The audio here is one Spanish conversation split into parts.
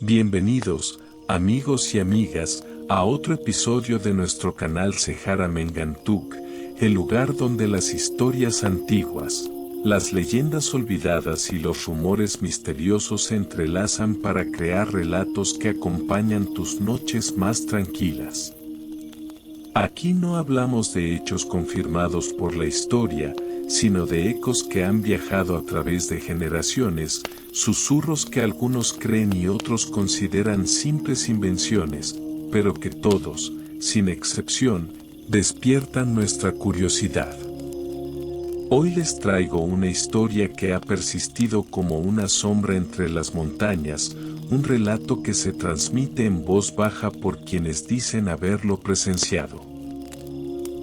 Bienvenidos, amigos y amigas, a otro episodio de nuestro canal Sehara Mengantuk, el lugar donde las historias antiguas, las leyendas olvidadas y los rumores misteriosos se entrelazan para crear relatos que acompañan tus noches más tranquilas. Aquí no hablamos de hechos confirmados por la historia, sino de ecos que han viajado a través de generaciones, susurros que algunos creen y otros consideran simples invenciones, pero que todos, sin excepción, despiertan nuestra curiosidad. Hoy les traigo una historia que ha persistido como una sombra entre las montañas, un relato que se transmite en voz baja por quienes dicen haberlo presenciado.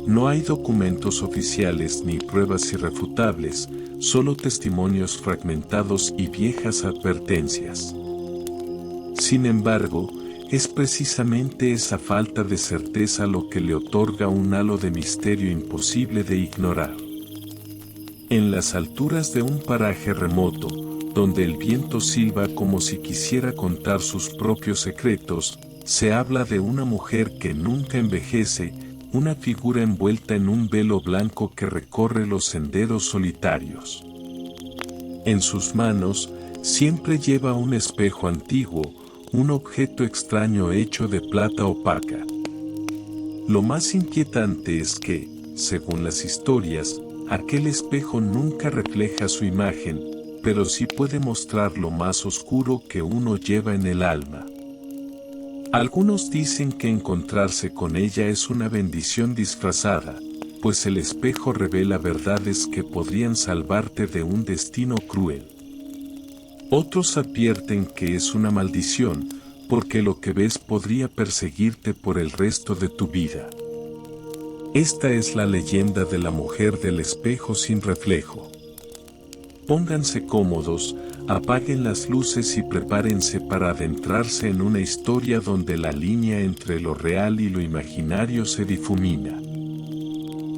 No hay documentos oficiales ni pruebas irrefutables, solo testimonios fragmentados y viejas advertencias. Sin embargo, es precisamente esa falta de certeza lo que le otorga un halo de misterio imposible de ignorar. En las alturas de un paraje remoto, donde el viento silba como si quisiera contar sus propios secretos, se habla de una mujer que nunca envejece, una figura envuelta en un velo blanco que recorre los senderos solitarios. En sus manos, siempre lleva un espejo antiguo, un objeto extraño hecho de plata opaca. Lo más inquietante es que, según las historias, aquel espejo nunca refleja su imagen, pero sí puede mostrar lo más oscuro que uno lleva en el alma. Algunos dicen que encontrarse con ella es una bendición disfrazada, pues el espejo revela verdades que podrían salvarte de un destino cruel. Otros advierten que es una maldición, porque lo que ves podría perseguirte por el resto de tu vida. Esta es la leyenda de la mujer del espejo sin reflejo. Pónganse cómodos, apaguen las luces y prepárense para adentrarse en una historia donde la línea entre lo real y lo imaginario se difumina.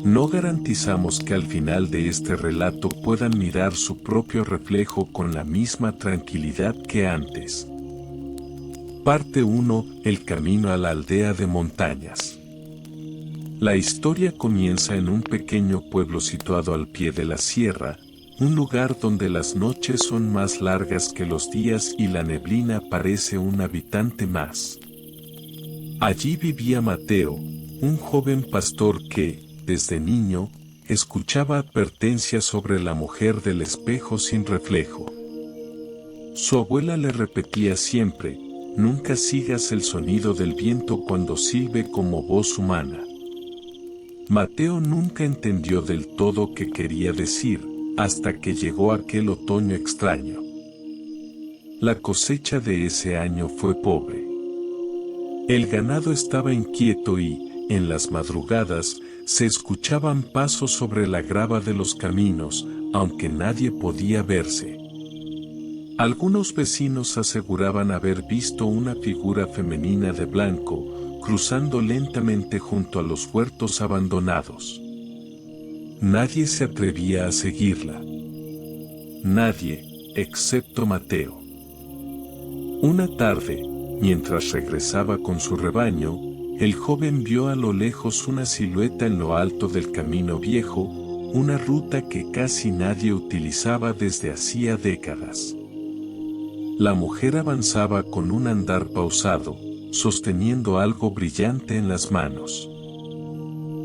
No garantizamos que al final de este relato puedan mirar su propio reflejo con la misma tranquilidad que antes. Parte 1. El camino a la aldea de montañas. La historia comienza en un pequeño pueblo situado al pie de la sierra, un lugar donde las noches son más largas que los días y la neblina parece un habitante más. Allí vivía Mateo, un joven pastor que, desde niño, escuchaba advertencias sobre la mujer del espejo sin reflejo. Su abuela le repetía siempre: nunca sigas el sonido del viento cuando silbe como voz humana. Mateo nunca entendió del todo qué quería decir, hasta que llegó aquel otoño extraño. La cosecha de ese año fue pobre. El ganado estaba inquieto y, en las madrugadas, se escuchaban pasos sobre la grava de los caminos, aunque nadie podía verse. Algunos vecinos aseguraban haber visto una figura femenina de blanco, cruzando lentamente junto a los huertos abandonados. Nadie se atrevía a seguirla. Nadie, excepto Mateo. Una tarde, mientras regresaba con su rebaño, el joven vio a lo lejos una silueta en lo alto del camino viejo, una ruta que casi nadie utilizaba desde hacía décadas. La mujer avanzaba con un andar pausado, sosteniendo algo brillante en las manos.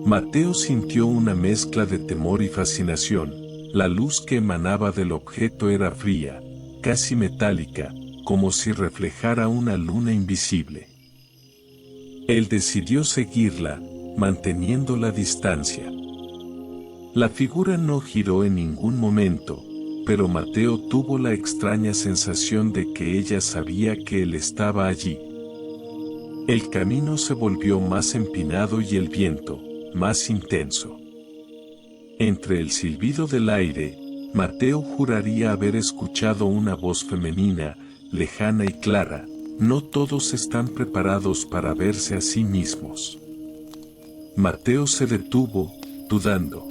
Mateo sintió una mezcla de temor y fascinación. La luz que emanaba del objeto era fría, casi metálica, como si reflejara una luna invisible. Él decidió seguirla, manteniendo la distancia. La figura no giró en ningún momento, pero Mateo tuvo la extraña sensación de que ella sabía que él estaba allí. El camino se volvió más empinado y el viento, más intenso. Entre el silbido del aire, Mateo juraría haber escuchado una voz femenina, lejana y clara: no todos están preparados para verse a sí mismos. Mateo se detuvo, dudando.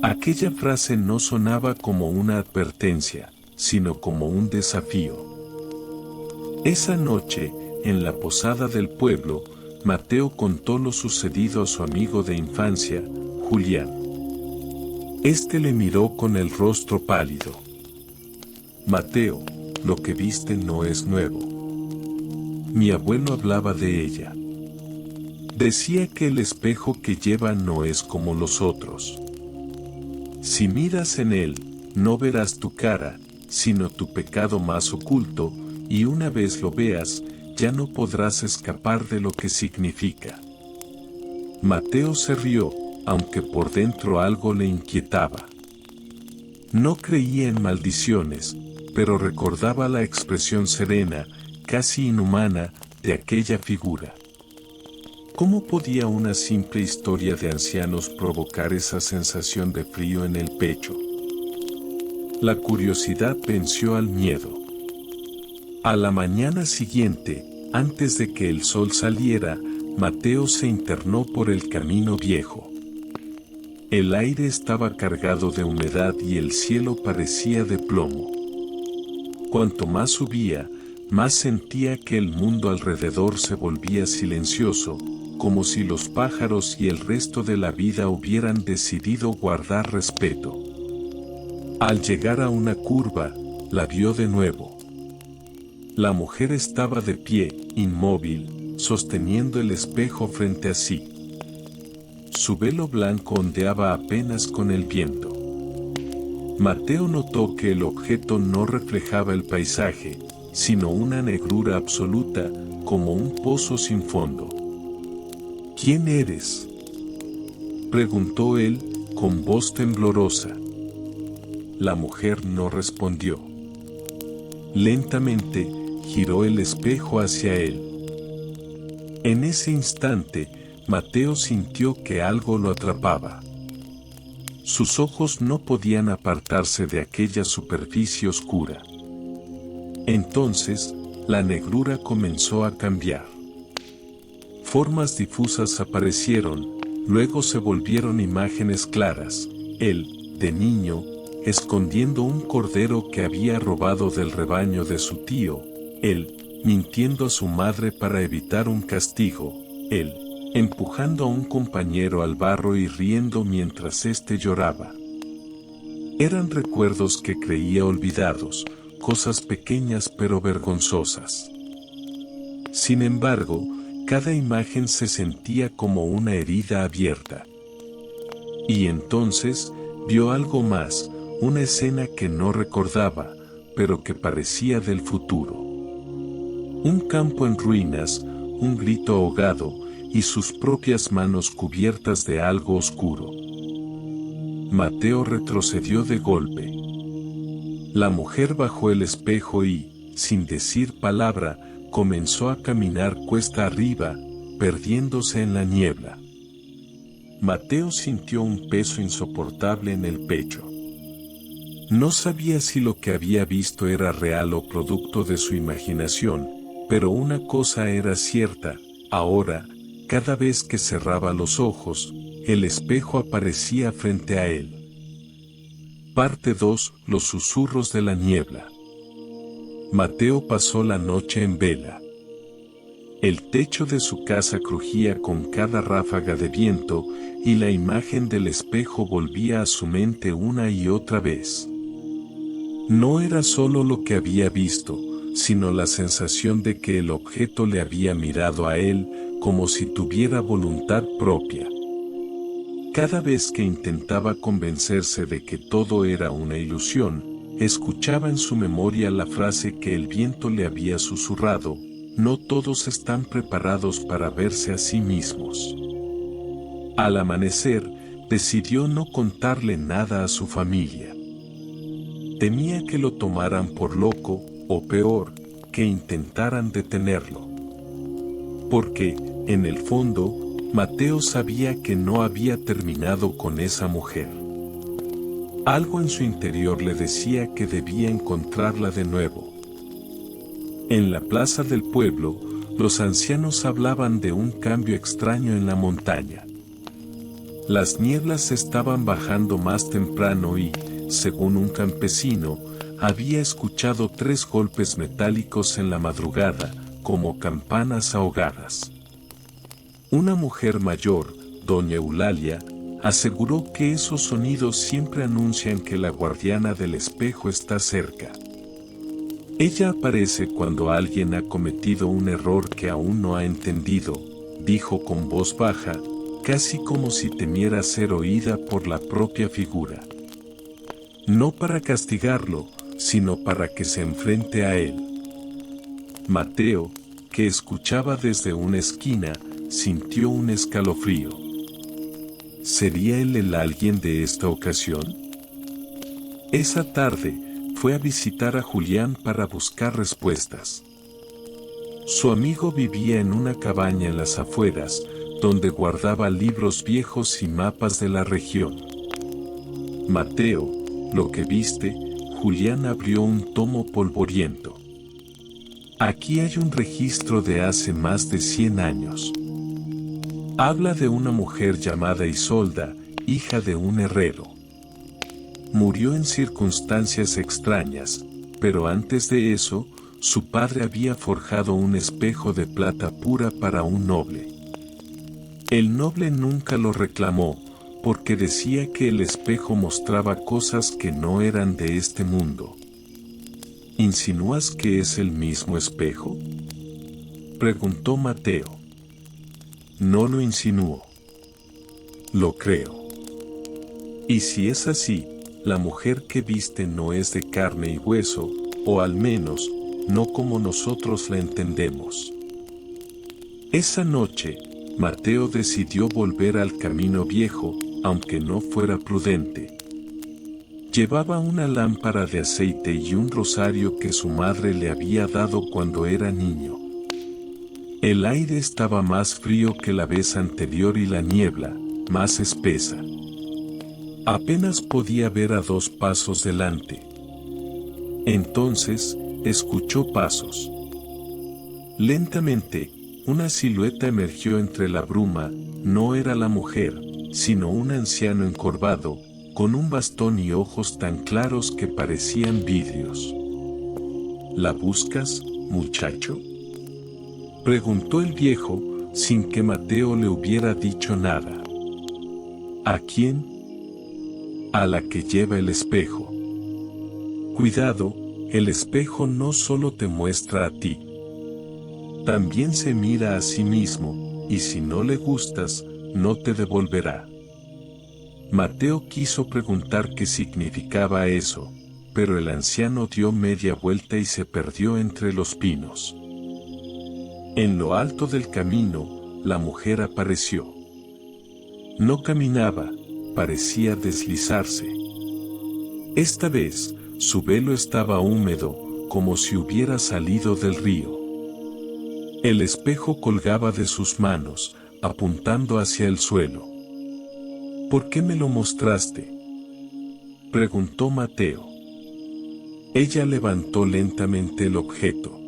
Aquella frase no sonaba como una advertencia, sino como un desafío. Esa noche, en la posada del pueblo, Mateo contó lo sucedido a su amigo de infancia, Julián. Este le miró con el rostro pálido. Mateo, lo que viste no es nuevo. Mi abuelo hablaba de ella. Decía que el espejo que lleva no es como los otros. Si miras en él, no verás tu cara, sino tu pecado más oculto, y una vez lo veas, ya no podrás escapar de lo que significa. Mateo se rió, aunque por dentro algo le inquietaba. No creía en maldiciones, pero recordaba la expresión serena, casi inhumana, de aquella figura. ¿Cómo podía una simple historia de ancianos provocar esa sensación de frío en el pecho? La curiosidad venció al miedo. A la mañana siguiente, antes de que el sol saliera, Mateo se internó por el camino viejo. El aire estaba cargado de humedad y el cielo parecía de plomo. Cuanto más subía, más sentía que el mundo alrededor se volvía silencioso, como si los pájaros y el resto de la vida hubieran decidido guardar respeto. Al llegar a una curva, la vio de nuevo. La mujer estaba de pie, inmóvil, sosteniendo el espejo frente a sí. Su velo blanco ondeaba apenas con el viento. Mateo notó que el objeto no reflejaba el paisaje, sino una negrura absoluta, como un pozo sin fondo. ¿Quién eres?, preguntó él, con voz temblorosa. La mujer no respondió. Lentamente, giró el espejo hacia él. En ese instante, Mateo sintió que algo lo atrapaba. Sus ojos no podían apartarse de aquella superficie oscura. Entonces, la negrura comenzó a cambiar. Formas difusas aparecieron, luego se volvieron imágenes claras. Él, de niño, escondiendo un cordero que había robado del rebaño de su tío. Él, mintiendo a su madre para evitar un castigo. Él, empujando a un compañero al barro y riendo mientras éste lloraba. Eran recuerdos que creía olvidados, cosas pequeñas pero vergonzosas. Sin embargo, cada imagen se sentía como una herida abierta. Y entonces, vio algo más, una escena que no recordaba, pero que parecía del futuro. Un campo en ruinas, un grito ahogado, y sus propias manos cubiertas de algo oscuro. Mateo retrocedió de golpe. La mujer bajó el espejo y, sin decir palabra, comenzó a caminar cuesta arriba, perdiéndose en la niebla. Mateo sintió un peso insoportable en el pecho. No sabía si lo que había visto era real o producto de su imaginación, pero una cosa era cierta: ahora, cada vez que cerraba los ojos, el espejo aparecía frente a él. Parte 2. Los susurros de la niebla. Mateo pasó la noche en vela. El techo de su casa crujía con cada ráfaga de viento, y la imagen del espejo volvía a su mente una y otra vez. No era solo lo que había visto, sino la sensación de que el objeto le había mirado a él, como si tuviera voluntad propia. Cada vez que intentaba convencerse de que todo era una ilusión, escuchaba en su memoria la frase que el viento le había susurrado: no todos están preparados para verse a sí mismos. Al amanecer, decidió no contarle nada a su familia. Temía que lo tomaran por loco, o peor, que intentaran detenerlo. Porque, en el fondo, Mateo sabía que no había terminado con esa mujer. Algo en su interior le decía que debía encontrarla de nuevo. En la plaza del pueblo, los ancianos hablaban de un cambio extraño en la montaña. Las nieblas estaban bajando más temprano y, según un campesino, había escuchado 3 golpes metálicos en la madrugada, como campanas ahogadas. Una mujer mayor, doña Eulalia, aseguró que esos sonidos siempre anuncian que la guardiana del espejo está cerca. Ella aparece cuando alguien ha cometido un error que aún no ha entendido, dijo con voz baja, casi como si temiera ser oída por la propia figura. No para castigarlo, sino para que se enfrente a él. Mateo, que escuchaba desde una esquina, sintió un escalofrío. ¿Sería él el alguien de esta ocasión? Esa tarde, fue a visitar a Julián para buscar respuestas. Su amigo vivía en una cabaña en las afueras, donde guardaba libros viejos y mapas de la región. Mateo, ¿lo que viste? Julián abrió un tomo polvoriento. Aquí hay un registro de hace más de 100 años. Habla de una mujer llamada Isolda, hija de un herrero. Murió en circunstancias extrañas, pero antes de eso, su padre había forjado un espejo de plata pura para un noble. El noble nunca lo reclamó, porque decía que el espejo mostraba cosas que no eran de este mundo. ¿Insinúas que es el mismo espejo?, preguntó Mateo. No lo insinúo. Lo creo. Y si es así, la mujer que viste no es de carne y hueso, o al menos, no como nosotros la entendemos. Esa noche, Mateo decidió volver al camino viejo, aunque no fuera prudente. Llevaba una lámpara de aceite y un rosario que su madre le había dado cuando era niño. El aire estaba más frío que la vez anterior y la niebla, más espesa. Apenas podía ver a 2 pasos delante. Entonces, escuchó pasos. Lentamente, una silueta emergió entre la bruma. No era la mujer, sino un anciano encorvado, con un bastón y ojos tan claros que parecían vidrios. ¿La buscas, muchacho?, preguntó el viejo, sin que Mateo le hubiera dicho nada. ¿A quién? A la que lleva el espejo. Cuidado, el espejo no solo te muestra a ti. También se mira a sí mismo, y si no le gustas, no te devolverá. Mateo quiso preguntar qué significaba eso, pero el anciano dio media vuelta y se perdió entre los pinos. En lo alto del camino, la mujer apareció. No caminaba, parecía deslizarse. Esta vez, su velo estaba húmedo, como si hubiera salido del río. El espejo colgaba de sus manos, apuntando hacia el suelo. ¿Por qué me lo mostraste?, preguntó Mateo. Ella levantó lentamente el objeto.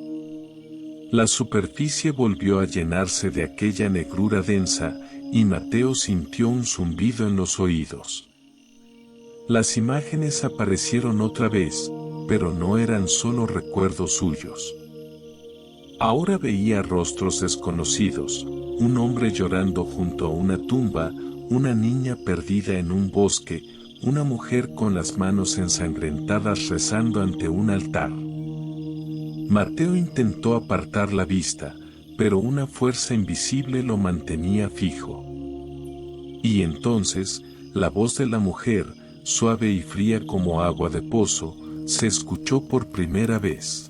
La superficie volvió a llenarse de aquella negrura densa, y Mateo sintió un zumbido en los oídos. Las imágenes aparecieron otra vez, pero no eran solo recuerdos suyos. Ahora veía rostros desconocidos, un hombre llorando junto a una tumba, una niña perdida en un bosque, una mujer con las manos ensangrentadas rezando ante un altar. Mateo intentó apartar la vista, pero una fuerza invisible lo mantenía fijo. Y entonces, la voz de la mujer, suave y fría como agua de pozo, se escuchó por primera vez.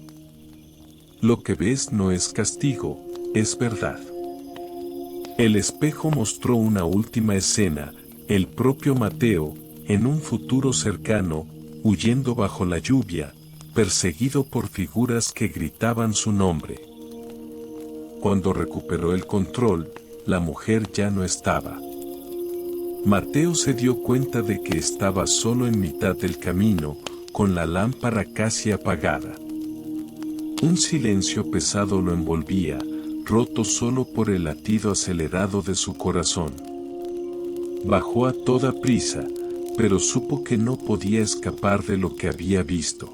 Lo que ves no es castigo, es verdad. El espejo mostró una última escena, el propio Mateo, en un futuro cercano, huyendo bajo la lluvia, perseguido por figuras que gritaban su nombre. Cuando recuperó el control, la mujer ya no estaba. Mateo se dio cuenta de que estaba solo en mitad del camino, con la lámpara casi apagada. Un silencio pesado lo envolvía, roto solo por el latido acelerado de su corazón. Bajó a toda prisa, pero supo que no podía escapar de lo que había visto.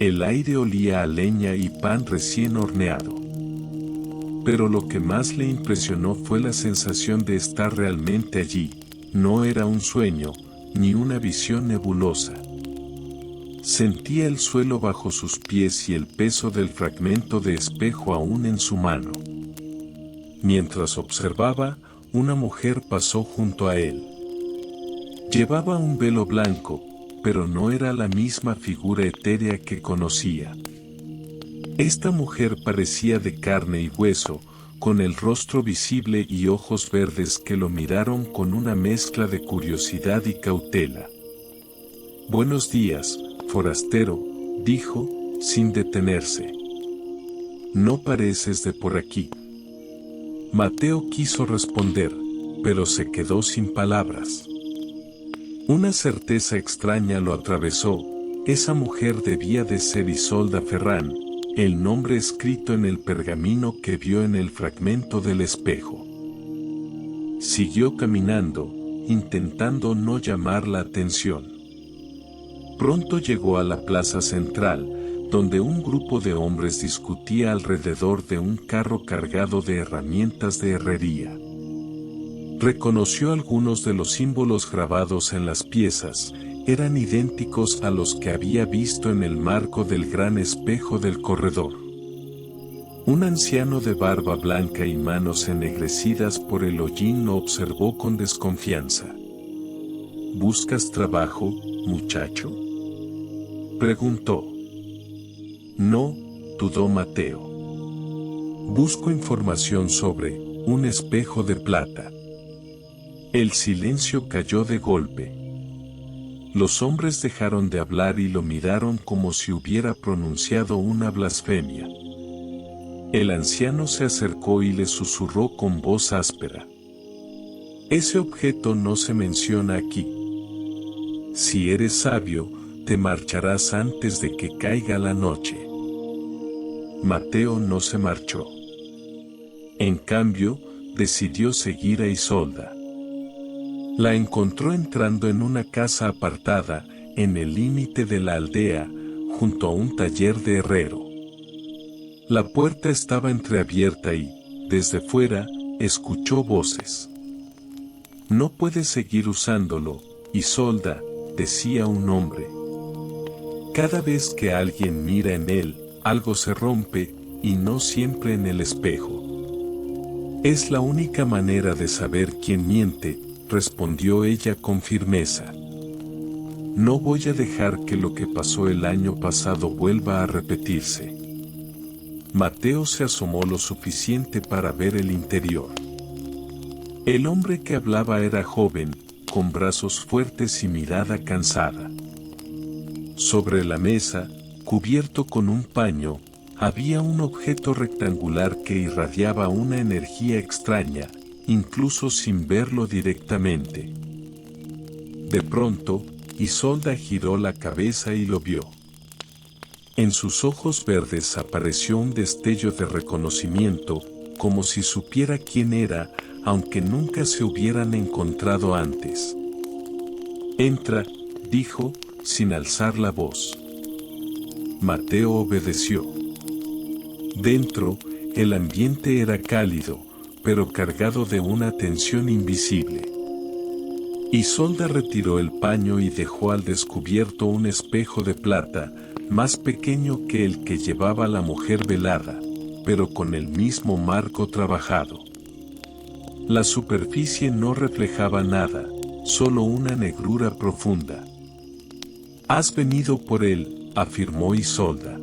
El aire olía a leña y pan recién horneado. Pero lo que más le impresionó fue la sensación de estar realmente allí. No era un sueño, ni una visión nebulosa. Sentía el suelo bajo sus pies y el peso del fragmento de espejo aún en su mano. Mientras observaba, una mujer pasó junto a él. Llevaba un velo blanco, pero no era la misma figura etérea que conocía. Esta mujer parecía de carne y hueso, con el rostro visible y ojos verdes que lo miraron con una mezcla de curiosidad y cautela. «Buenos días, forastero», dijo, sin detenerse. «No pareces de por aquí». Mateo quiso responder, pero se quedó sin palabras. Una certeza extraña lo atravesó. Esa mujer debía de ser Isolda Ferrán, el nombre escrito en el pergamino que vio en el fragmento del espejo. Siguió caminando, intentando no llamar la atención. Pronto llegó a la plaza central, donde un grupo de hombres discutía alrededor de un carro cargado de herramientas de herrería. Reconoció algunos de los símbolos grabados en las piezas, eran idénticos a los que había visto en el marco del gran espejo del corredor. Un anciano de barba blanca y manos ennegrecidas por el hollín lo observó con desconfianza. «¿Buscas trabajo, muchacho?», preguntó. «No», dudó Mateo. «Busco información sobre un espejo de plata». El silencio cayó de golpe. Los hombres dejaron de hablar y lo miraron como si hubiera pronunciado una blasfemia. El anciano se acercó y le susurró con voz áspera. «Ese objeto no se menciona aquí. Si eres sabio, te marcharás antes de que caiga la noche». Mateo no se marchó. En cambio, decidió seguir a Isolda. La encontró entrando en una casa apartada, en el límite de la aldea, junto a un taller de herrero. La puerta estaba entreabierta y, desde fuera, escuchó voces. «No puedes seguir usándolo, Isolda», decía un hombre. «Cada vez que alguien mira en él, algo se rompe, y no siempre en el espejo». «Es la única manera de saber quién miente», respondió ella con firmeza. «No voy a dejar que lo que pasó el año pasado vuelva a repetirse». Mateo se asomó lo suficiente para ver el interior. El hombre que hablaba era joven, con brazos fuertes y mirada cansada. Sobre la mesa, cubierto con un paño, había un objeto rectangular que irradiaba una energía extraña, incluso sin verlo directamente. De pronto, Isolda giró la cabeza y lo vio. En sus ojos verdes apareció un destello de reconocimiento, como si supiera quién era, aunque nunca se hubieran encontrado antes. «Entra», dijo, sin alzar la voz. Mateo obedeció. Dentro, el ambiente era cálido, pero cargado de una tensión invisible. Isolda retiró el paño y dejó al descubierto un espejo de plata, más pequeño que el que llevaba la mujer velada, pero con el mismo marco trabajado. La superficie no reflejaba nada, solo una negrura profunda. «Has venido por él», afirmó Isolda.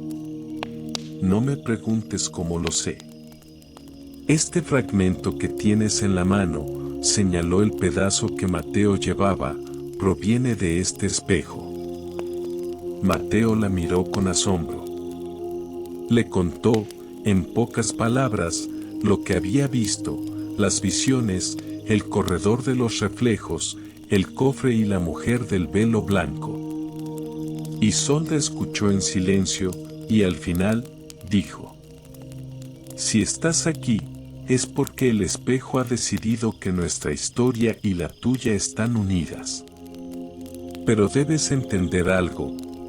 «No me preguntes cómo lo sé. Este fragmento que tienes en la mano», señaló el pedazo que Mateo llevaba, «proviene de este espejo». Mateo la miró con asombro. Le contó, en pocas palabras, lo que había visto, las visiones, el corredor de los reflejos, el cofre y la mujer del velo blanco. Isolda escuchó en silencio, y al final, dijo: «Si estás aquí, es porque el espejo ha decidido que nuestra historia y la tuya están unidas. Pero debes entender algo,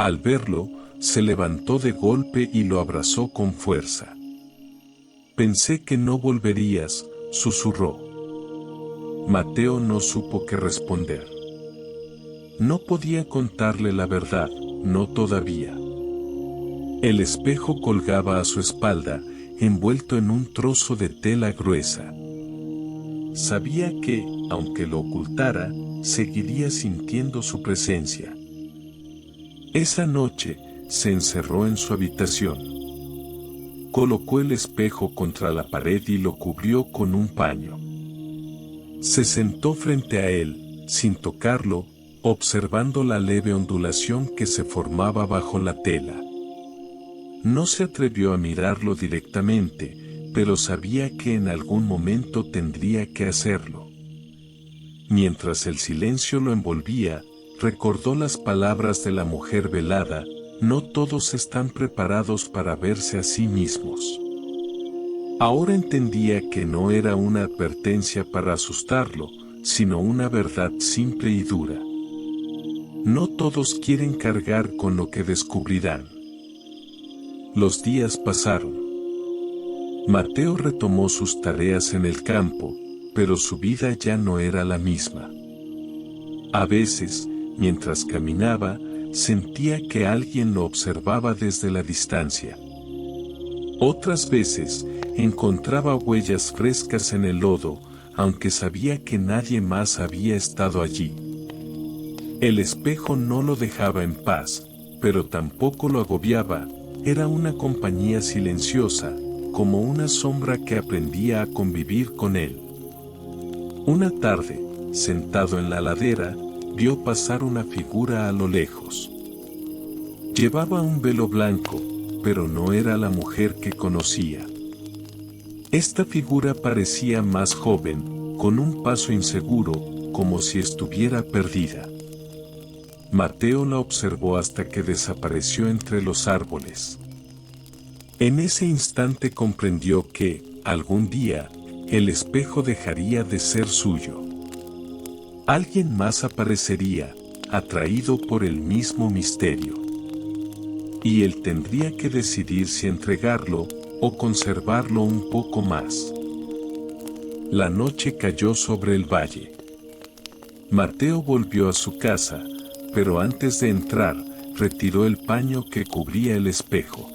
Al verlo, se levantó de golpe y lo abrazó con fuerza. Pensé que no volverías, susurró. Mateo no supo qué responder. No podía contarle la verdad, no todavía. El espejo colgaba a su espalda, envuelto en un trozo de tela gruesa. Sabía que, aunque lo ocultara, seguiría sintiendo su presencia. Esa noche, se encerró en su habitación. Colocó el espejo contra la pared y lo cubrió con un paño. Se sentó frente a él, sin tocarlo, observando la leve ondulación que se formaba bajo la tela. No se atrevió a mirarlo directamente, pero sabía que en algún momento tendría que hacerlo. Mientras el silencio lo envolvía, recordó las palabras de la mujer velada: no todos están preparados para verse a sí mismos. Ahora entendía que no era una advertencia para asustarlo, sino una verdad simple y dura. No todos quieren cargar con lo que descubrirán. Los días pasaron. Mateo retomó sus tareas en el campo, pero su vida ya no era la misma. A veces, mientras caminaba, sentía que alguien lo observaba desde la distancia. Otras veces, encontraba huellas frescas en el lodo, aunque sabía que nadie más había estado allí. El espejo no lo dejaba en paz, pero tampoco lo agobiaba. Era una compañía silenciosa, como una sombra que aprendía a convivir con él. Una tarde, sentado en la ladera, vio pasar una figura a lo lejos. Llevaba un velo blanco, pero no era la mujer que conocía. Esta figura parecía más joven, con un paso inseguro, como si estuviera perdida. Mateo la observó hasta que desapareció entre los árboles. En ese instante comprendió que, algún día, el espejo dejaría de ser suyo. Alguien más aparecería, atraído por el mismo misterio. Y él tendría que decidir si entregarlo, o conservarlo un poco más. La noche cayó sobre el valle. Mateo volvió a su casa, pero antes de entrar, retiró el paño que cubría el espejo.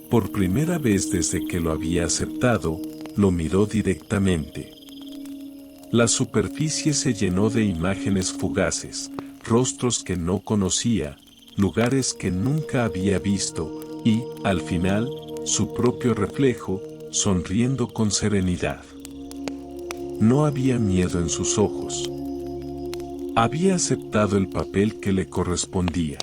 Por primera vez desde que lo había aceptado, lo miró directamente. La superficie se llenó de imágenes fugaces, rostros que no conocía, lugares que nunca había visto, y, al final, su propio reflejo, sonriendo con serenidad. No había miedo en sus ojos. Había aceptado el papel que le correspondía.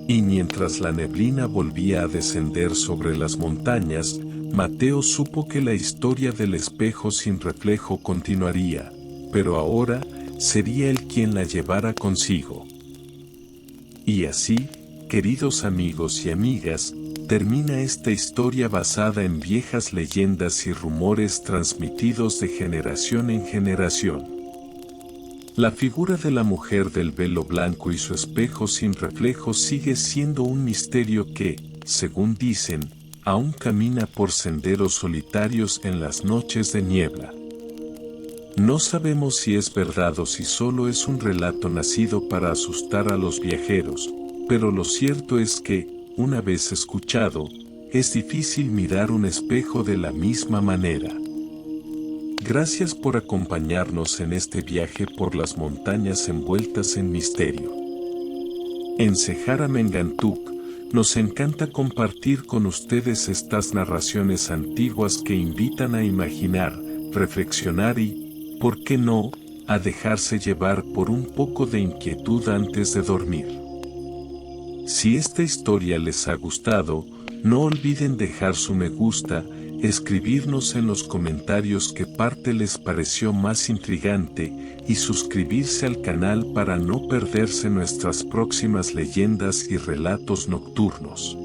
Y mientras la neblina volvía a descender sobre las montañas, Mateo supo que la historia del espejo sin reflejo continuaría, pero ahora sería él quien la llevara consigo. Y así, queridos amigos y amigas, termina esta historia basada en viejas leyendas y rumores transmitidos de generación en generación. La figura de la mujer del velo blanco y su espejo sin reflejo sigue siendo un misterio que, según dicen, aún camina por senderos solitarios en las noches de niebla. No sabemos si es verdad o si solo es un relato nacido para asustar a los viajeros, pero lo cierto es que, una vez escuchado, es difícil mirar un espejo de la misma manera. Gracias por acompañarnos en este viaje por las montañas envueltas en misterio. En Sehara Mengantuk, nos encanta compartir con ustedes estas narraciones antiguas que invitan a imaginar, reflexionar y, ¿por qué no?, a dejarse llevar por un poco de inquietud antes de dormir. Si esta historia les ha gustado, no olviden dejar su me gusta, escribirnos en los comentarios qué parte les pareció más intrigante y suscribirse al canal para no perderse nuestras próximas leyendas y relatos nocturnos.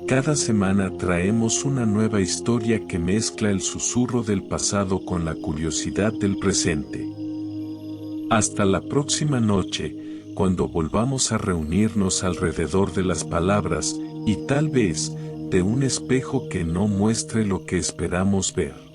Cada semana traemos una nueva historia que mezcla el susurro del pasado con la curiosidad del presente. Hasta la próxima noche, cuando volvamos a reunirnos alrededor de las palabras, y tal vez, de un espejo que no muestre lo que esperamos ver.